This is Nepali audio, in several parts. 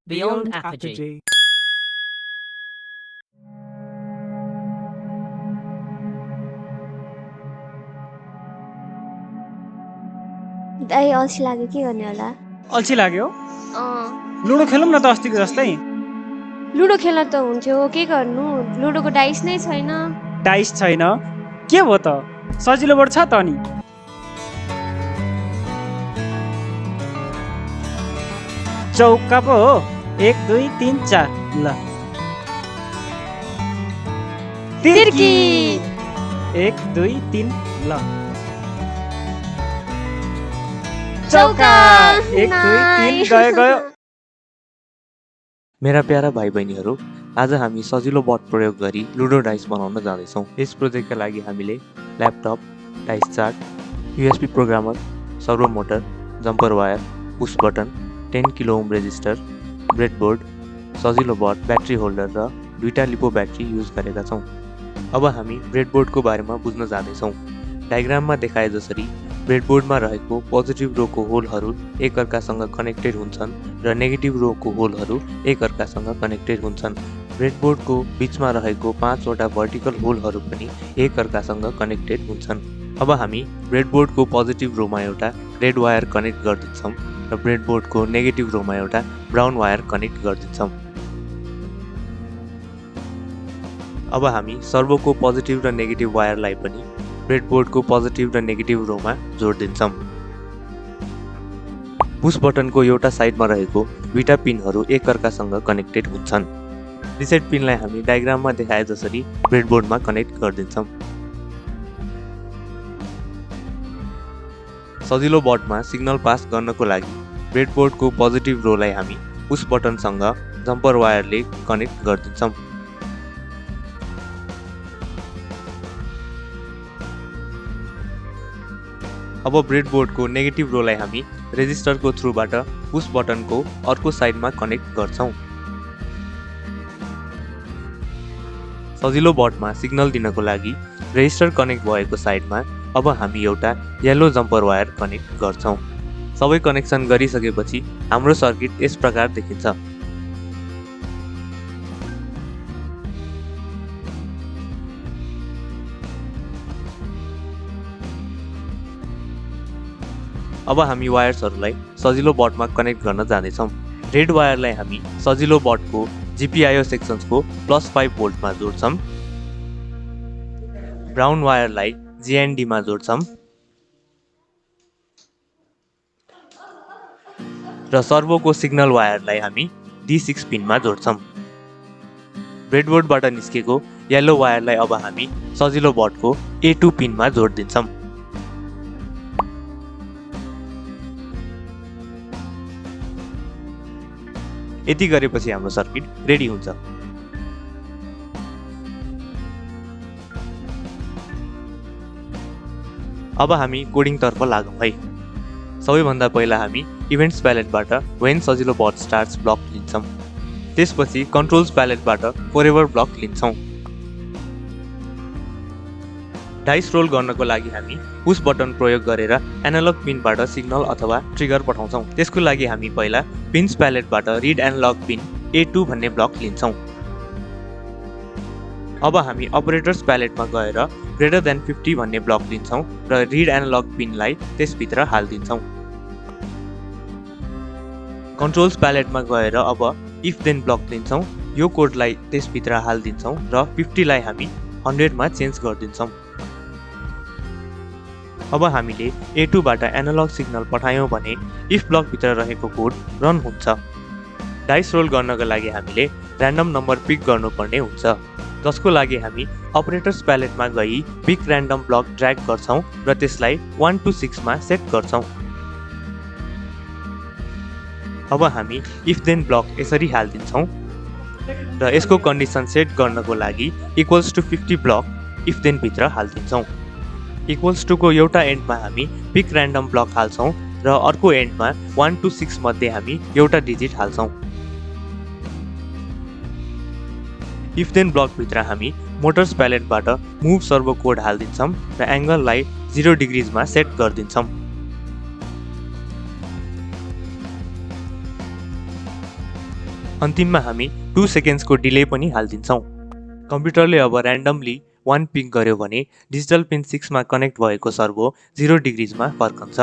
beyondapogee. दाइ अल्छी लाग्यो के गर्ने होला? अल्छी लाग्यो? अँ लुडो खेलौँ न त अस्तिको जस्तै। लुडो खेल्न त हुन्थ्यो, के गर्नु? लुडोको डाइस नै छैन। डाइस छैन? के भयो त? सजिलोबाट छ त नि। चौका पो हो। 1 2 3 4 ल। तिर्की 1 2 3 ल। चौका 1 2 3 गयो गयो। मेरा प्यारा भाइ बहिनीहरू, आज हामी सजिलो बट प्रयोग गरी लुडो डाइस बनाउन जाँदैछौँ। यस प्रोजेक्टका लागि हामीले laptop, dice chart, USB programmer, servo motor, jumper wire, push button, 10 kilo ohm resistor, breadboard, Sajilo bot, battery holder र 2टा लिपो ब्याट्री युज गरेका छौँ। अब हामी ब्रेडबोर्डको बारेमा बुझ्न जाँदैछौँ। डायग्राममा देखाए जसरी ब्रेडबोर्डमा रहेको पोजिटिभ रोको होलहरू एकअर्कासँग कनेक्टेड हुन्छन् र नेगेटिभ रोको होलहरू एकअर्कासँग कनेक्टेड हुन्छन्। ब्रेडबोर्डको बिचमा रहेको 5वटा भर्टिकल होलहरू पनि एकअर्कासँग कनेक्टेड हुन्छन्। अब हामी ब्रेडबोर्डको पोजिटिभ रोमा एउटा रेड वायर कनेक्ट गरिदिन्छौँ र ब्रेडबोर्डको नेगेटिभ रोमा एउटा ब्राउन वायर कनेक्ट गरिदिन्छौँ। अब हामी सर्भोको पोजिटिभ र नेगेटिभ वायरलाई पनि ब्रेडबोर्डको पोजिटिभ र नेगेटिभ रोमा जोडिदिन्छौँ। पुश बटनको एउटा साइडमा रहेको 2टा पिनहरू एकअर्कासँग कनेक्टेड हुन्छन्। रिसेट पिनलाई हामी डायग्राममा देखाए जसरी ब्रेडबोर्डमा कनेक्ट गरिदिन्छौँ। सजिलो बटमा सिग्नल पास गर्नको लागि ब्रेडबोर्डको पोजिटिभ रोलाई हामी पुश बटनसँग जम्पर वायरले कनेक्ट गरिदिन्छौँ। अब ब्रेडबोर्डको नेगेटिभ रोलाई हामी रेजिस्टरको थ्रुबाट पुश बटनको अर्को साइडमा कनेक्ट गर्छौँ। सजिलो बटमा सिग्नल दिनको लागि रेजिस्टर कनेक्ट भएको साइडमा अब हामी एउटा येलो जम्पर वायर कनेक्ट गर्छौँ। सबै कनेक्सन गरिसकेपछि हाम्रो सर्किट यस प्रकार देखिन्छ। अब हामी वायर्सहरूलाई सजिलो बटमा कनेक्ट गर्न जाँदैछौँ। रेड वायरलाई हामी सजिलो बटको GPIO सेक्सन्सको +5 भोल्टमा जोड्छौँ। ब्राउन वायरलाई GND मा जोड्छौँ र सर्भोको सिग्नल वायरलाई हामी D6 पिनमा जोड्छौँ। ब्रेडबोर्डबाट निस्केको येलो वायरलाई अब हामी सजिलो बटको A2 पिनमा जोडिदिन्छौँ। यति गरेपछि हाम्रो सर्किट रेडी हुन्छ। अब हामी कोडिङतर्फ लागौँ है। सबैभन्दा पहिला हामी इभेन्ट्स प्यालेटबाट when Sajilo bot starts block लिन्छौँ। त्यसपछि कन्ट्रोल्स प्यालेटबाट फरएभर ब्लक लिन्छौँ। डाइस रोल गर्नको लागि हामी पुश बटन प्रयोग गरेर एनालग पिनबाट सिग्नल अथवा ट्रिगर पठाउँछौँ। त्यसको लागि हामी पहिला पिन्स प्यालेटबाट रिड एनालग पिन A2 भन्ने ब्लक लिन्छौँ। अब हामी अपरेटर्स प्यालेटमा गएर ग्रेटर देन 50 भन्ने ब्लक लिन्छौँ र रिड एनालग पिनलाई त्यसभित्र हालिदिन्छौँ। कन्ट्रोल्स प्यालेटमा गएर अब इफ देन ब्लक लिन्छौँ। यो कोडलाई त्यसभित्र हालिदिन्छौँ र 50 लाई हामी 100 मा चेन्ज गरिदिन्छौँ। अब हामीले A2 बाट एनालग सिग्नल पठायौँ भने इफ ब्लकभित्र रहेको कोड रन हुन्छ। डाइस रोल गर्नको लागि हामीले र्यान्डम नम्बर पिक गर्नुपर्ने हुन्छ, जसको लागि हामी अपरेटर्स प्यालेटमा गई पिक र्यान्डम ब्लक ड्र्याग गर्छौँ र त्यसलाई 1 to 6 मा सेट गर्छौँ। अब हामी इफ देन ब्लक यसरी हालिदिन्छौँ र यसको कन्डिसन सेट गर्नको लागि equals to 50 block if then भित्र हालिदिन्छौँ। इक्वल्स टु को एउटा एन्डमा हामी पिक र्यान्डम ब्लक हाल्छौँ र अर्को एन्डमा 1 to 6 मध्ये हामी एउटा डिजिट हाल्छौँ। इफ देन ब्लकभित्र हामी मोटर्स प्यालेटबाट मुभ सर्भो कोड हालिदिन्छौँ र एङ्गललाई 0 डिग्रिजमा सेट गरिदिन्छौँ। . अन्तिममा हामी 2 सेकेन्ड्सको डिले पनि हालिदिन्छौँ। कम्प्युटरले अब ऱ्यान्डमली 1 पिक गर्यो भने डिजिटल पिन 6 मा कनेक्ट भएको सर्भो 0 डिग्रिजमा फर्कन्छ।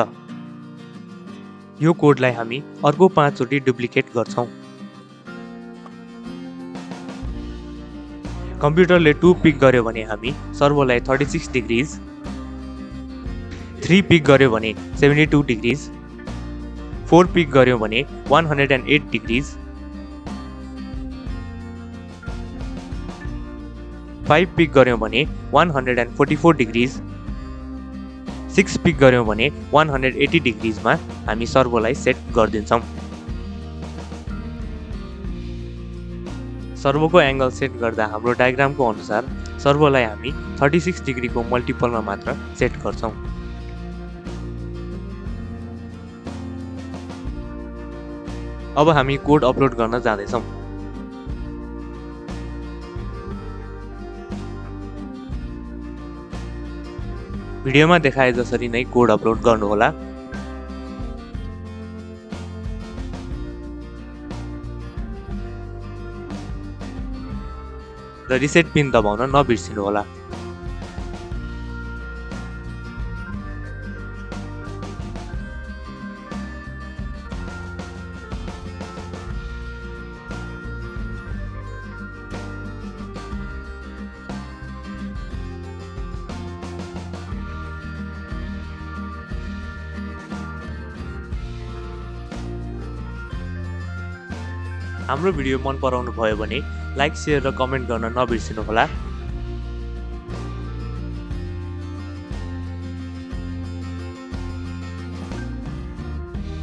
यो कोडलाई हामी अर्को 5 चोटि डुप्लिकेट गर्छौँ। कम्प्युटरले 2 पिक गर्यो भने हामी सर्भोलाई 36 डिग्रिज, 3 पिक गर्यो भने 72 डिग्रिज, 4 पिक गर्यो भने 108 डिग्रिज, 5 पिक गर्यो भने 144 डिग्रिज, 6 पिक गर्यो भने 180 डिग्रिजमा हामी सर्भोलाई सेट गरिदिन्छौँ। सर्भोको एङ्गल सेट गर्दा हाम्रो डायग्रामको अनुसार सर्भोलाई हामी 36 डिग्रीको मल्टिपलमा मात्र सेट गर्छौँ। अब हामी कोड अपलोड गर्न जाँदैछौँ। भिडियोमा देखाए जसरी नै कोड अपलोड गर्नुहोला। र रिसेट पिन दबाउन नबिर्सिनुहोला। हाम्रो भिडियो मन पराउनु भयो भने लाइक, शेयर र कमेन्ट गर्न नबिर्सिनुहोला।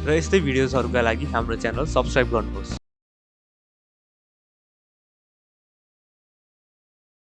र यस्तै भिडियोजहरुका लागि हाम्रो च्यानल सब्स्क्राइब गर्नुहोस्।